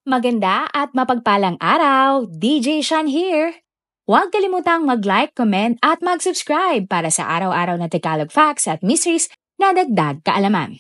Maganda at mapagpalang araw! DJ Shan here! Huwag kalimutang mag-like, comment at mag-subscribe para sa araw-araw na Tagalog facts at mysteries na dagdag kaalaman.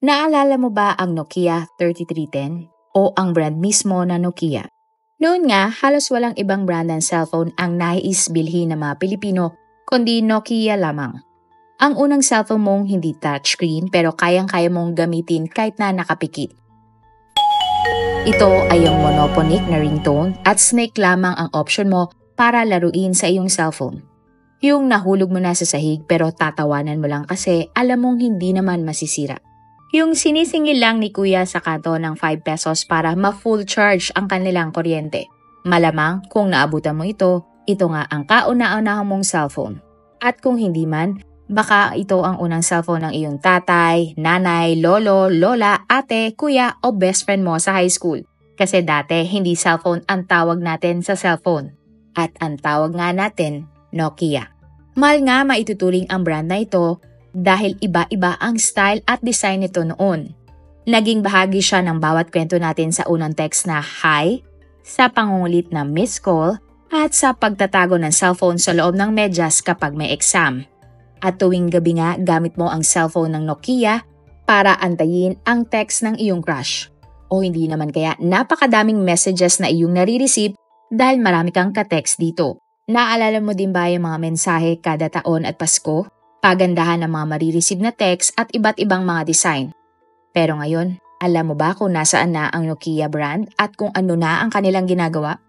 Naalala mo ba ang Nokia 3310 o ang brand mismo na Nokia? Noon nga, halos walang ibang brand ng cellphone ang nais bilhin ng mga Pilipino kundi Nokia lamang. Ang unang cellphone mong hindi touchscreen pero kayang-kaya mong gamitin kahit na nakapikit. Ito ay yung monoponic na ringtone at snake lamang ang option mo para laruin sa iyong cellphone. Yung nahulog mo na sa sahig pero tatawanan mo lang kasi alam mong hindi naman masisira. Yung sinisingil lang ni kuya sa kanto ng 5 pesos para ma-full charge ang kanilang kuryente. Malamang kung naabutan mo ito nga ang kauna-unahang mong cellphone. At kung hindi man, baka ito ang unang cellphone ng iyong tatay, nanay, lolo, lola, ate, kuya o best friend mo sa high school. Kasi dati hindi cellphone ang tawag natin sa cellphone. At ang tawag nga natin, Nokia. Mahal nga maituturing ang brand na ito dahil iba-iba ang style at design nito noon. Naging bahagi siya ng bawat kwento natin sa unang text na hi, sa pangungulit na missed call, at sa pagtatago ng cellphone sa loob ng medyas kapag may exam. At tuwing gabi nga, gamit mo ang cellphone ng Nokia para antayin ang text ng iyong crush. O hindi naman kaya napakadaming messages na iyong nare-receive dahil marami kang ka-text dito. Naalala mo din ba yung mga mensahe kada taon at Pasko? Pagandahan ng mga marireceive na text at iba't ibang mga design. Pero ngayon, alam mo ba kung nasaan na ang Nokia brand at kung ano na ang kanilang ginagawa?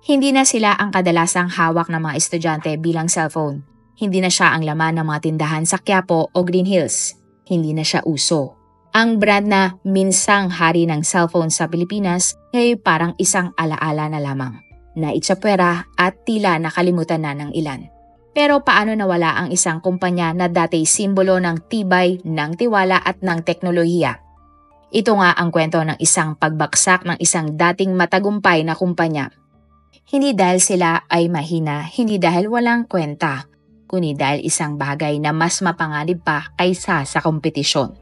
Hindi na sila ang kadalasang hawak ng mga estudyante bilang cellphone. Hindi na siya ang laman ng mga tindahan sa Quiapo o Green Hills. Hindi na siya uso. Ang brand na minsang hari ng cellphone sa Pilipinas ay parang isang alaala na lamang. Naitsapwera at tila nakalimutan na ng ilan. Pero paano nawala ang isang kumpanya na dati simbolo ng tibay, ng tiwala at ng teknolohiya? Ito nga ang kwento ng isang pagbaksak ng isang dating matagumpay na kumpanya. Hindi dahil sila ay mahina, hindi dahil walang kwenta, kundi dahil isang bagay na mas mapanganib pa kaysa sa kompetisyon.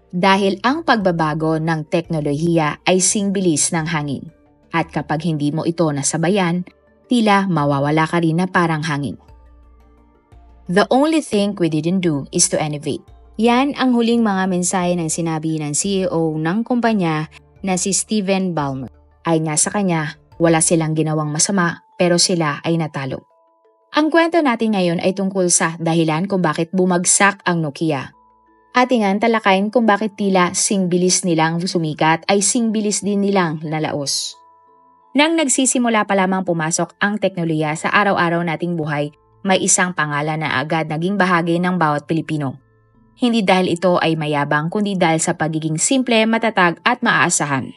Dahil ang pagbabago ng teknolohiya ay singbilis ng hangin. At kapag hindi mo ito nasabayan, tila mawawala ka rin na parang hangin. The only thing we didn't do is to innovate. Yan ang huling mga mensahe ng sinabi ng CEO ng kumpanya na si Steven Ballmer. Ay nasa kanya, wala silang ginawang masama pero sila ay natalo. Ang kwento natin ngayon ay tungkol sa dahilan kung bakit bumagsak ang Nokia. Atingan talakayin kung bakit tila singbilis nilang sumikat ay singbilis din nilang nalaos. Nang nagsisimula pa lamang pumasok ang teknolohiya sa araw-araw nating buhay, may isang pangalan na agad naging bahagi ng bawat Pilipino. Hindi dahil ito ay mayabang kundi dahil sa pagiging simple, matatag at maaasahan.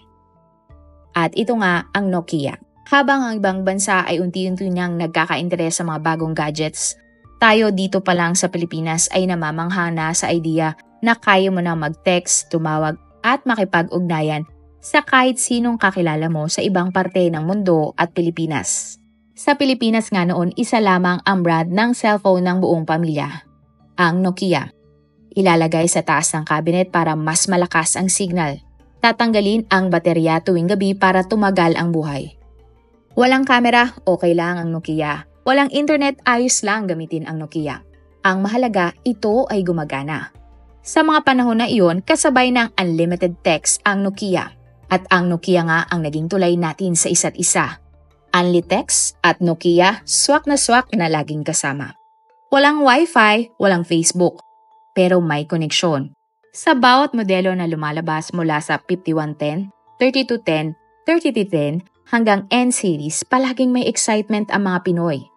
At ito nga ang Nokia. Habang ang ibang bansa ay unti-unti nang nagkaka-interes sa mga bagong gadgets, tayo dito pa lang sa Pilipinas ay namamangha na sa idea na kaya mo na mag-text, tumawag at makipag-ugnayan sa kahit sinong kakilala mo sa ibang parte ng mundo at Pilipinas. Sa Pilipinas nga noon, isa lamang ang brand ng cellphone ng buong pamilya, ang Nokia. Ilalagay sa taas ng cabinet para mas malakas ang signal. Tatanggalin ang baterya tuwing gabi para tumagal ang buhay. Walang camera, okay lang ang Nokia. Walang internet, ayos lang gamitin ang Nokia. Ang mahalaga, ito ay gumagana. Sa mga panahon na iyon, kasabay ng unlimited text ang Nokia. At ang Nokia nga ang naging tulay natin sa isa't isa. Unli text at Nokia, swak na laging kasama. Walang Wi-Fi, walang Facebook, pero may koneksyon. Sa bawat modelo na lumalabas mula sa 5110, 3210, 3310, hanggang N-series, palaging may excitement ang mga Pinoy.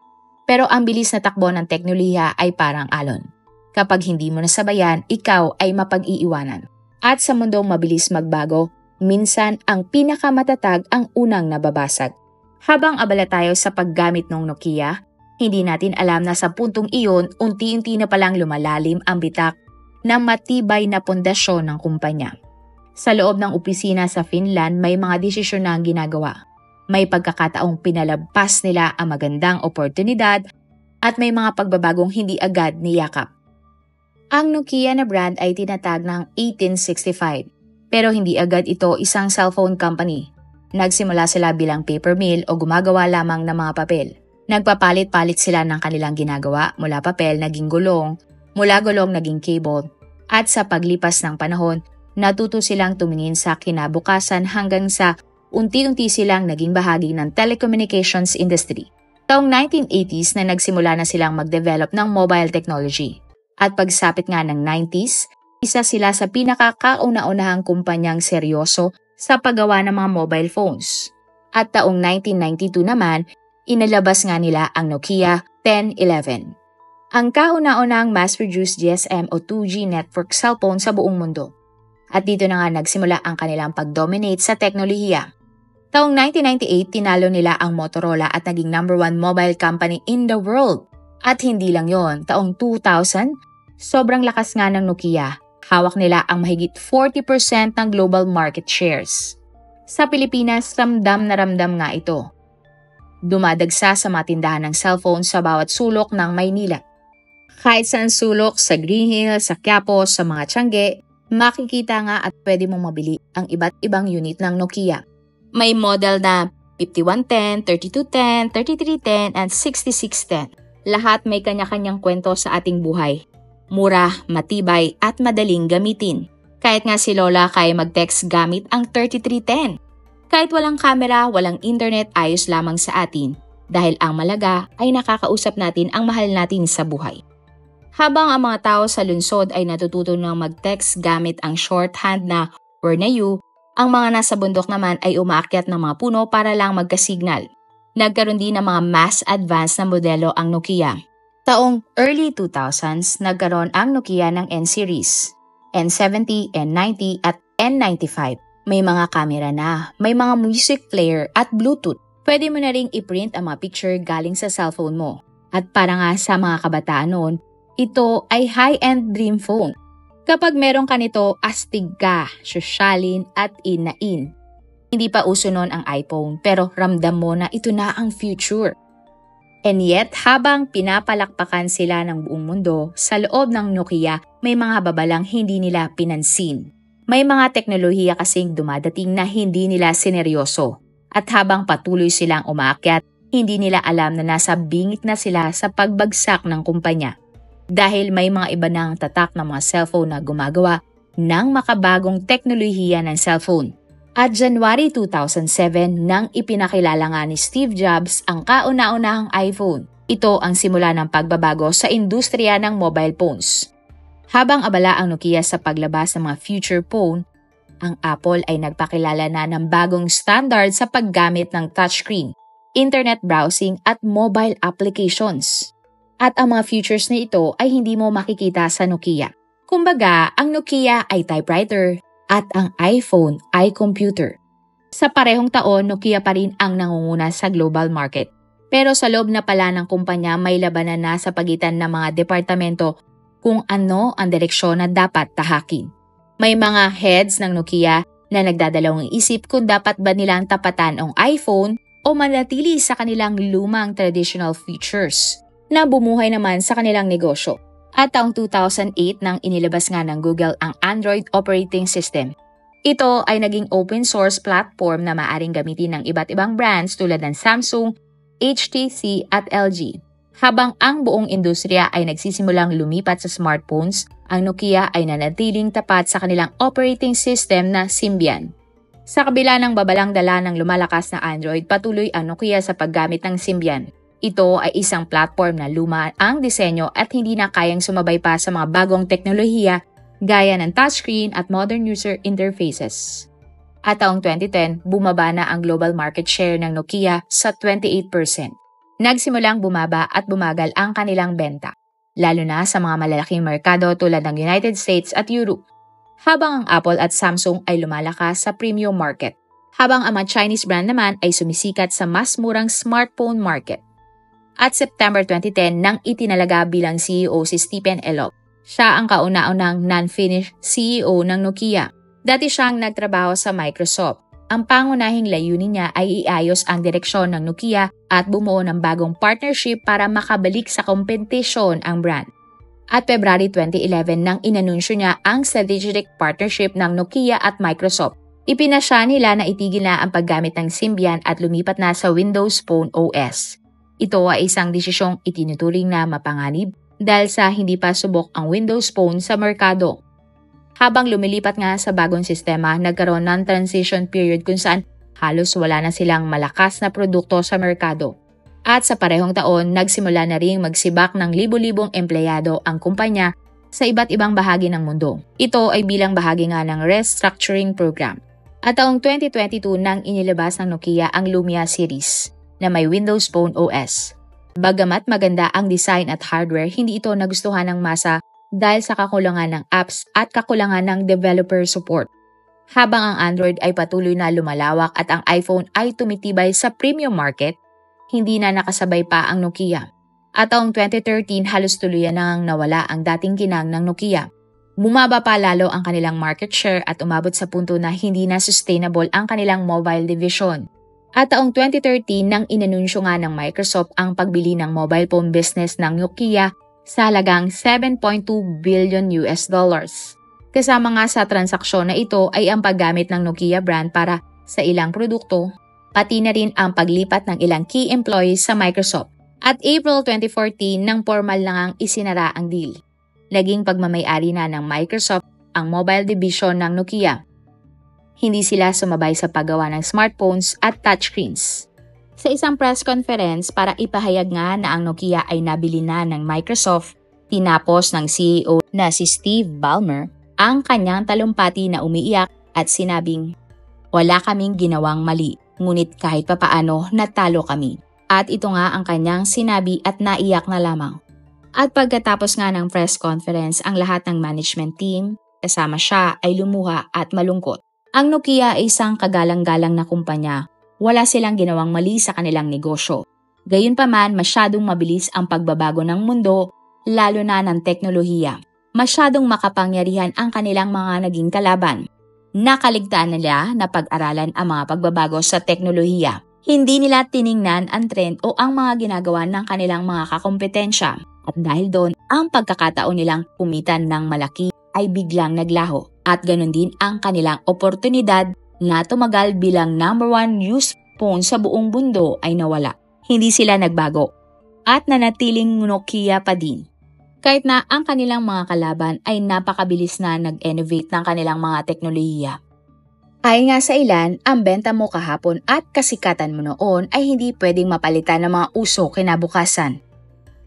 Pero ang bilis na takbo ng teknolohiya ay parang alon. Kapag hindi mo nasabayan, ikaw ay mapag-iiwanan. At sa mundong mabilis magbago, minsan ang pinakamatatag ang unang nababasag. Habang abala tayo sa paggamit ng Nokia, hindi natin alam na sa puntong iyon, unti-unti na palang lumalalim ang bitak ng matibay na pundasyon ng kumpanya. Sa loob ng opisina sa Finland, may mga desisyon na ang ginagawa. May pagkakataong pinalabas nila ang magandang oportunidad at may mga pagbabagong hindi agad niyakap. Ang Nokia na brand ay tinatag ng 1865. Pero hindi agad ito isang cellphone company. Nagsimula sila bilang paper mill o gumagawa lamang ng mga papel. Nagpapalit-palit sila ng kanilang ginagawa mula papel naging gulong, mula gulong naging cable, at sa paglipas ng panahon, natuto silang tumingin sa kinabukasan hanggang sa unti-unti silang naging bahagi ng telecommunications industry. Taong 1980s na nagsimula na silang mag-develop ng mobile technology. At pagsapit nga ng 90s, isa sila sa pinakakauna-unahang kumpanyang seryoso sa paggawa ng mga mobile phones. At taong 1992 naman, inalabas nga nila ang Nokia 1011. Ang kauna-unahang mass-produced GSM o 2G network cellphone sa buong mundo. At dito na nga nagsimula ang kanilang pag-dominate sa teknolohiya. Taong 1998, tinalo nila ang Motorola at naging #1 mobile company in the world. At hindi lang yon, taong 2000, sobrang lakas nga ng Nokia. Hawak nila ang mahigit 40% ng global market shares. Sa Pilipinas, ramdam na ramdam nga ito. Dumadagsa sa mga tindahan ng cellphone sa bawat sulok ng Maynila. Kahit saan sulok, sa Green Hills, sa Quiapo, sa mga Tiangge, makikita nga at pwede mong mabili ang iba't ibang unit ng Nokia. May model na 5110, 3210, 3310, and 6610. Lahat may kanya-kanyang kwento sa ating buhay. Mura, matibay, at madaling gamitin. Kahit nga si Lola kaya mag-text gamit ang 3310. Kahit walang camera, walang internet, ayos lamang sa atin. Dahil ang malaga ay nakakausap natin ang mahal natin sa buhay. Habang ang mga tao sa lungsod ay natututo ng mag-text gamit ang shorthand na "where na you", ang mga nasa bundok naman ay umaakyat ng mga puno para lang magkasignal. Nagkaroon din ng mga mass advanced na modelo ang Nokia. Taong early 2000s, nagkaroon ang Nokia ng N-series, N70, N90 at N95. May mga camera na, may mga music player at Bluetooth. Pwede mo na ring i-print ang mga picture galing sa cellphone mo. At para nga sa mga kabataan noon, ito ay high-end dream phone. Kapag meron ka nito, astig ka, sosyalin at in na in. Hindi pa uso noon ang iPhone pero ramdam mo na ito na ang future. And yet, habang pinapalakpakan sila ng buong mundo, sa loob ng Nokia, may mga babalang hindi nila pinansin. May mga teknolohiya kasing dumadating na hindi nila sineryoso. At habang patuloy silang umaakyat, hindi nila alam na nasa bingit na sila sa pagbagsak ng kumpanya. Dahil may mga iba ng tatak ng mga cellphone na gumagawa ng makabagong teknolohiya ng cellphone. At January 2007 nang ipinakilala nga ni Steve Jobs ang kauna-unahang iPhone. Ito ang simula ng pagbabago sa industriya ng mobile phones. Habang abala ang Nokia sa paglabas ng mga future phone, ang Apple ay nagpakilala na ng bagong standard sa paggamit ng touchscreen, internet browsing at mobile applications. At ang mga features na ito ay hindi mo makikita sa Nokia. Kumbaga, ang Nokia ay typewriter at ang iPhone ay computer. Sa parehong taon, Nokia pa rin ang nangunguna sa global market. Pero sa loob na pala ng kumpanya may labanan na sa pagitan ng mga departamento kung ano ang direksyon na dapat tahakin. May mga heads ng Nokia na nagdadalawang isip kung dapat ba nilang tapatan ang iPhone o manatili sa kanilang lumang traditional features na bumuhay naman sa kanilang negosyo. At taong 2008 nang inilabas nga ng Google ang Android operating system. Ito ay naging open source platform na maaring gamitin ng iba't ibang brands tulad ng Samsung, HTC at LG. Habang ang buong industriya ay nagsisimulang lumipat sa smartphones, ang Nokia ay nanatiling tapat sa kanilang operating system na Symbian. Sa kabila ng babalang dala ng lumalakas na Android, patuloy ang Nokia sa paggamit ng Symbian. Ito ay isang platform na luma ang disenyo at hindi na kayang sumabay pa sa mga bagong teknolohiya gaya ng touchscreen at modern user interfaces. At taong 2010, bumaba na ang global market share ng Nokia sa 28%. Nagsimulang bumaba at bumagal ang kanilang benta, lalo na sa mga malalaking merkado tulad ng United States at Europe. Habang ang Apple at Samsung ay lumalakas sa premium market, habang ang mga Chinese brand naman ay sumisikat sa mas murang smartphone market. At September 2010 nang itinalaga bilang CEO si Stephen Elop. Siya ang kauna-unang non-Finnish CEO ng Nokia. Dati siyang nagtrabaho sa Microsoft. Ang pangunahing layunin niya ay iayos ang direksyon ng Nokia at bumuo ng bagong partnership para makabalik sa kompetisyon ang brand. At February 2011 nang inanunsyo niya ang strategic partnership ng Nokia at Microsoft. Ipinasya nila na itigil na ang paggamit ng Symbian at lumipat na sa Windows Phone OS. Ito ay isang desisyong itinuturing na mapanganib dahil sa hindi pa subok ang Windows Phone sa merkado. Habang lumilipat nga sa bagong sistema, nagkaroon ng transition period kung saan halos wala na silang malakas na produkto sa merkado. At sa parehong taon, nagsimula na ring magsibak ng libo-libong empleyado ang kumpanya sa iba't ibang bahagi ng mundo. Ito ay bilang bahagi nga ng restructuring program. At taong 2022 nang inilabas ng Nokia ang Lumia series na may Windows Phone OS. Bagamat maganda ang design at hardware, hindi ito nagustuhan ng masa dahil sa kakulangan ng apps at kakulangan ng developer support. Habang ang Android ay patuloy na lumalawak at ang iPhone ay tumitibay sa premium market, hindi na nakasabay pa ang Nokia. At taong 2013 halos tuluyan nang nawala ang dating kinang ng Nokia. Bumaba pa lalo ang kanilang market share at umabot sa punto na hindi na sustainable ang kanilang mobile division. At taong 2013 nang inanunsyo nga ng Microsoft ang pagbili ng mobile phone business ng Nokia sa halagang $7.2 billion. Kasama nga sa transaksyon na ito ay ang paggamit ng Nokia brand para sa ilang produkto, pati na rin ang paglipat ng ilang key employees sa Microsoft. At April 2014 nang formal na ngang isinara ang deal. Naging pagmamay-ari na ng Microsoft ang mobile division ng Nokia. Hindi sila sumabay sa paggawa ng smartphones at touchscreens. Sa isang press conference para ipahayag nga na ang Nokia ay nabili na ng Microsoft, tinapos ng CEO na si Steve Ballmer ang kanyang talumpati na umiiyak at sinabing, "Wala kaming ginawang mali, ngunit kahit papaano natalo kami." At ito nga ang kanyang sinabi at naiyak na lamang. At pagkatapos nga ng press conference, ang lahat ng management team, kasama siya, ay lumuha at malungkot. Ang Nokia ay isang kagalang-galang na kumpanya. Wala silang ginawang mali sa kanilang negosyo. Gayunpaman, masyadong mabilis ang pagbabago ng mundo, lalo na ng teknolohiya. Masyadong makapangyarihan ang kanilang mga naging kalaban. Nakaligtaan nila na pag-aralan ang mga pagbabago sa teknolohiya. Hindi nila tiningnan ang trend o ang mga ginagawa ng kanilang mga kakompetensya. At dahil doon, ang pagkakataon nilang kumitan ng malaki ay biglang naglaho. At ganun din ang kanilang oportunidad na tumagal bilang #1 used phone sa buong mundo ay nawala. Hindi sila nagbago at nanatiling Nokia pa din. Kahit na ang kanilang mga kalaban ay napakabilis na nag-innovate ng kanilang mga teknolohiya. Ayon nga sa ilan, ang benta mo kahapon at kasikatan mo noon ay hindi pwedeng mapalitan ng mga uso kinabukasan.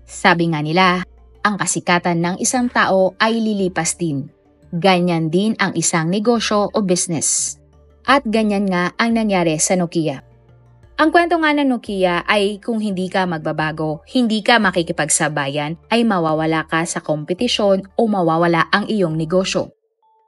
Sabi nga nila, ang kasikatan ng isang tao ay lilipas din. Ganyan din ang isang negosyo o business. At ganyan nga ang nangyari sa Nokia. Ang kwento nga ng Nokia ay kung hindi ka magbabago, hindi ka makikipagsabayan, ay mawawala ka sa kompetisyon o mawawala ang iyong negosyo.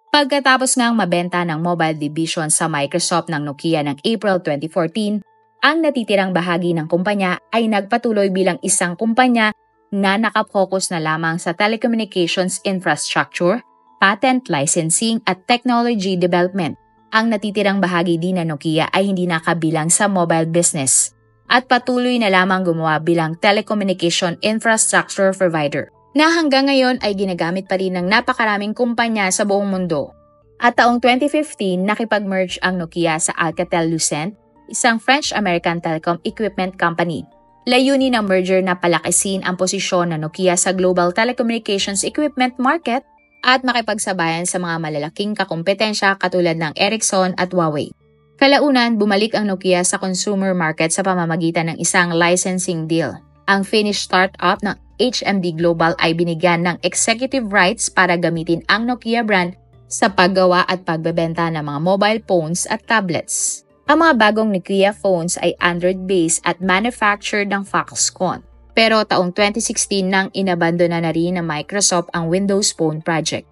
Pagkatapos ngang mabenta ng mobile division sa Microsoft ng Nokia ng April 2014, ang natitirang bahagi ng kumpanya ay nagpatuloy bilang isang kumpanya na nakapokus na lamang sa telecommunications infrastructure, patent licensing at technology development. Ang natitirang bahagi din ng Nokia ay hindi nakabilang sa mobile business at patuloy na lamang gumawa bilang telecommunication infrastructure provider na hanggang ngayon ay ginagamit pa rin ng napakaraming kumpanya sa buong mundo. At taong 2015, nakipag-merge ang Nokia sa Alcatel-Lucent, isang French-American telecom equipment company. Layunin ng merger na palakasin ang posisyon ng Nokia sa global telecommunications equipment market at makipagsabayan sa mga malalaking kakompetensya katulad ng Ericsson at Huawei. Kalaunan, bumalik ang Nokia sa consumer market sa pamamagitan ng isang licensing deal. Ang Finnish startup ng HMD Global ay binigyan ng executive rights para gamitin ang Nokia brand sa paggawa at pagbebenta ng mga mobile phones at tablets. Ang mga bagong Nokia phones ay Android-based at manufactured ng Foxconn. Pero taong 2016 nang inabandona na rin ng Microsoft ang Windows Phone project.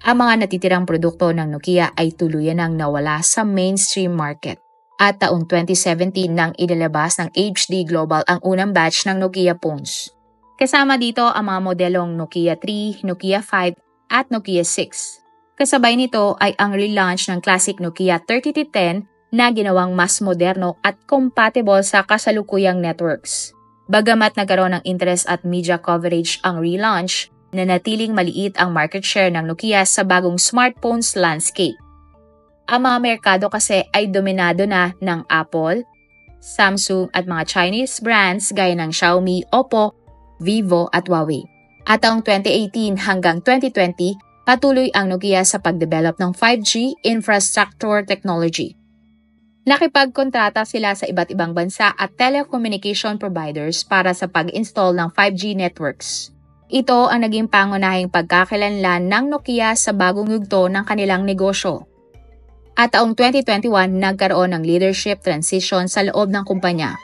Ang mga natitirang produkto ng Nokia ay tuluyan nang nawala sa mainstream market. At taong 2017 nang inilabas ng HD Global ang unang batch ng Nokia phones. Kasama dito ang mga modelong Nokia 3, Nokia 5 at Nokia 6. Kasabay nito ay ang relaunch ng classic Nokia 3310 na ginawang mas moderno at compatible sa kasalukuyang networks. Bagamat nagkaroon ng interest at media coverage ang relaunch, nanatiling maliit ang market share ng Nokia sa bagong smartphones landscape. Ang mga merkado kasi ay dominado na ng Apple, Samsung at mga Chinese brands gaya ng Xiaomi, Oppo, Vivo at Huawei. At taong 2018 hanggang 2020, patuloy ang Nokia sa pagdevelop ng 5G infrastructure technology. Nakipagkontrata sila sa iba't ibang bansa at telecommunication providers para sa pag-install ng 5G networks. Ito ang naging pangunahing pagkakakilanlan ng Nokia sa bagong yugto ng kanilang negosyo. At taong 2021, nagkaroon ng leadership transition sa loob ng kumpanya.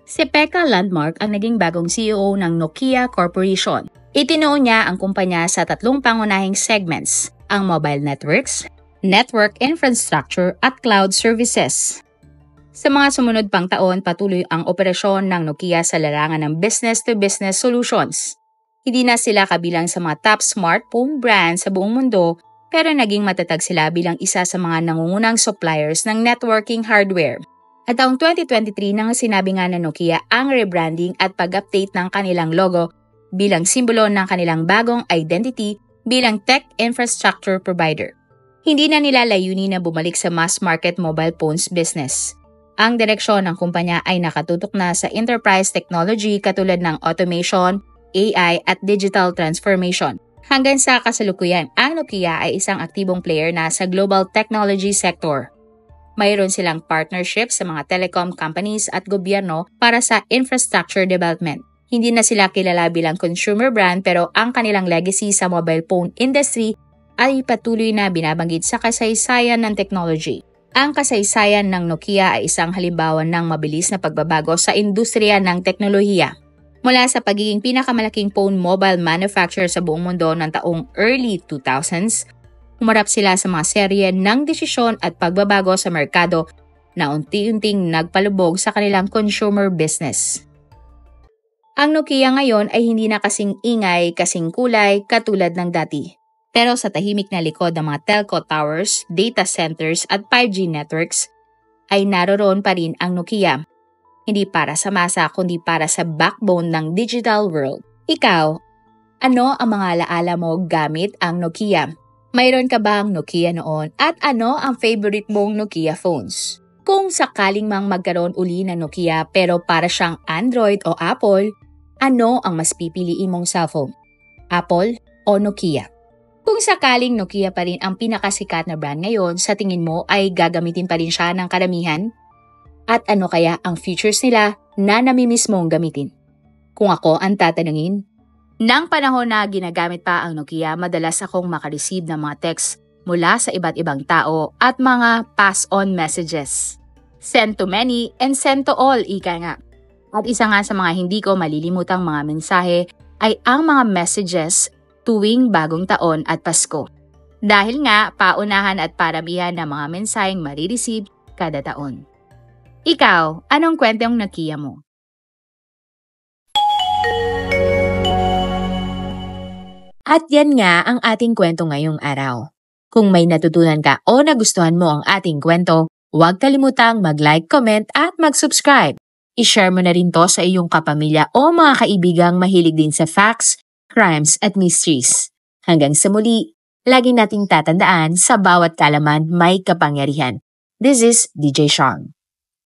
Si Pekka Landmark ang naging bagong CEO ng Nokia Corporation. Itinuon niya ang kumpanya sa tatlong pangunahing segments, ang mobile networks, network infrastructure at cloud services. Sa mga sumunod pang taon, patuloy ang operasyon ng Nokia sa larangan ng business-to-business solutions. Hindi na sila kabilang sa mga top smartphone brands sa buong mundo, pero naging matatag sila bilang isa sa mga nangungunang suppliers ng networking hardware. At taong 2023 nang sinabi nga ng Nokia ang rebranding at pag-update ng kanilang logo bilang simbolo ng kanilang bagong identity bilang tech infrastructure provider. Hindi na nila layunin na bumalik sa mass market mobile phones business. Ang direksyon ng kumpanya ay nakatutok na sa enterprise technology katulad ng automation, AI at digital transformation. Hanggang sa kasalukuyan, ang Nokia ay isang aktibong player na sa global technology sector. Mayroon silang partnership sa mga telecom companies at gobyerno para sa infrastructure development. Hindi na sila kilala bilang consumer brand pero ang kanilang legacy sa mobile phone industry ay patuloy na binabanggit sa kasaysayan ng technology. Ang kasaysayan ng Nokia ay isang halimbawa ng mabilis na pagbabago sa industriya ng teknolohiya. Mula sa pagiging pinakamalaking phone mobile manufacturer sa buong mundo ng taong early 2000s, humarap sila sa mga serye ng desisyon at pagbabago sa merkado na unti-unting nagpalubog sa kanilang consumer business. Ang Nokia ngayon ay hindi na kasing ingay, kasing kulay katulad ng dati. Pero sa tahimik na likod ng mga telco towers, data centers at 5G networks, ay naroroon pa rin ang Nokia. Hindi para sa masa kundi para sa backbone ng digital world. Ikaw, ano ang mga alaala mo gamit ang Nokia? Mayroon ka bang Nokia noon at ano ang favorite mong Nokia phones? Kung sakaling mang magkaroon uli ng Nokia pero para siyang Android o Apple, ano ang mas pipiliin mong cellphone? Apple o Nokia? Kung sakaling Nokia pa rin ang pinakasikat na brand ngayon, sa tingin mo ay gagamitin pa rin siya ng karamihan? At ano kaya ang features nila na namimiss mong gamitin? Kung ako ang tatanungin, nang panahon na ginagamit pa ang Nokia, madalas akong makareceive ng mga text mula sa iba't ibang tao at mga pass-on messages. Send to many and send to all, ika nga. At isa nga sa mga hindi ko malilimutang mga mensahe ay ang mga messages tuwing bagong taon at Pasko. Dahil nga, paunahan at paramihan ng mga mensaheng marireceive kada taon. Ikaw, anong kwentong Nokia mo? At yan nga ang ating kwento ngayong araw. Kung may natutunan ka o nagustuhan mo ang ating kwento, huwag kalimutang mag-like, comment at mag-subscribe. I-share mo na rin to sa iyong kapamilya o mga kaibigang mahilig din sa facts, crimes at mysteries. Hanggang sa muli, lagi nating tatandaan sa bawat kaalaman may kapangyarihan. This is DJ Sean.